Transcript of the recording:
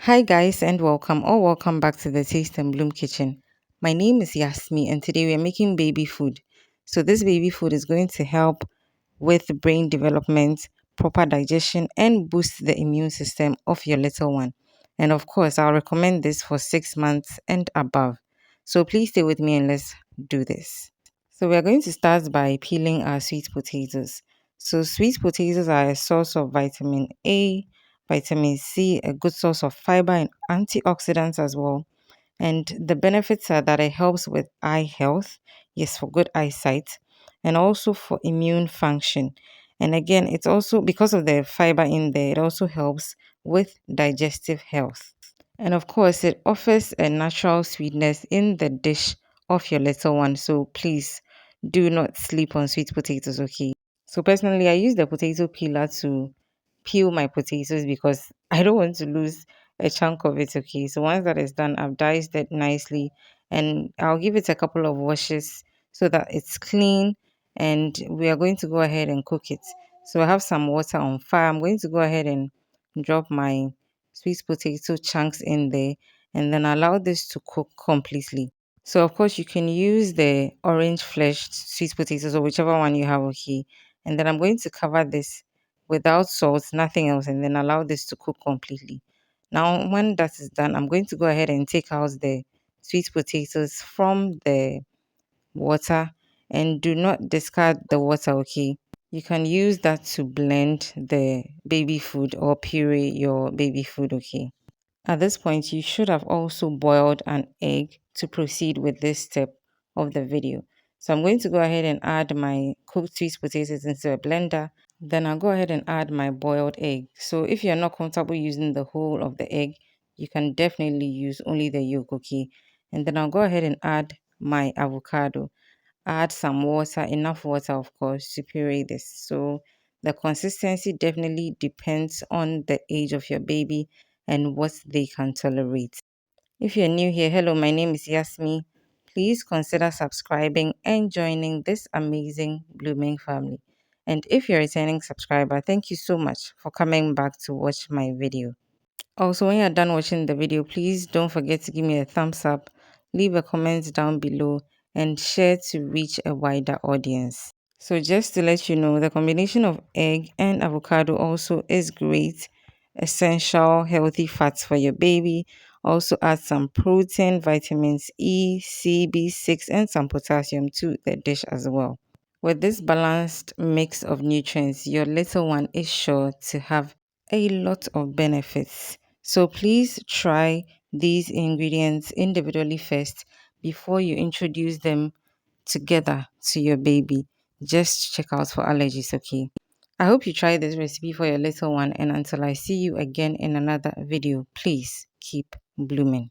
Hi, guys, and welcome or welcome back to the Taste and Bloom Kitchen. My name is Yasmi, and today we are making baby food. So, this baby food is going to help with brain development, proper digestion, and boost the immune system of your little one. And of course, I'll recommend this for 6 months and above. So, please stay with me and let's do this. So, we are going to start by peeling our sweet potatoes. So, sweet potatoes are a source of vitamin A, vitamin C, a good source of fiber and antioxidants as well. And the benefits are that it helps with eye health, yes, for good eyesight, and also for immune function. And again, it's also because of the fiber in there, it also helps with digestive health. And of course, it offers a natural sweetness in the dish of your little one. So please do not sleep on sweet potatoes, okay? So personally, I use the potato peeler to peel my potatoes because I don't want to lose a chunk of it, okay? So once that is done, I've diced it nicely and I'll give it a couple of washes so that it's clean and we are going to go ahead and cook it. So I have some water on fire. I'm going to go ahead and drop my sweet potato chunks in there and then allow this to cook completely. So of course you can use the orange fleshed sweet potatoes or whichever one you have, okay. And then I'm going to cover this without salt, nothing else, and then allow this to cook completely. Now, when that is done, I'm going to go ahead and take out the sweet potatoes from the water and do not discard the water, okay? You can use that to blend the baby food or puree your baby food, okay? At this point, you should have also boiled an egg to proceed with this step of the video. So I'm going to go ahead and add my cooked sweet potatoes into a blender. Then I'll go ahead and add my boiled egg. So if you're not comfortable using the whole of the egg, you can definitely use only the yolk, okay? And then I'll go ahead and add my avocado. Add some water, enough water, of course, to puree this. So the consistency definitely depends on the age of your baby and what they can tolerate. If you're new here, hello, my name is Yasmi. Please consider subscribing and joining this amazing blooming family. And if you're a returning subscriber, thank you so much for coming back to watch my video. Also, when you're done watching the video, please don't forget to give me a thumbs up, leave a comment down below, and share to reach a wider audience. So, just to let you know, the combination of egg and avocado also is great, essential, healthy fats for your baby. Also, add some protein, vitamins E, C, B6, and some potassium to the dish as well. With this balanced mix of nutrients, your little one is sure to have a lot of benefits. So please try these ingredients individually first before you introduce them together to your baby. Just check out for allergies, okay? I hope you try this recipe for your little one, and until I see you again in another video, please keep blooming.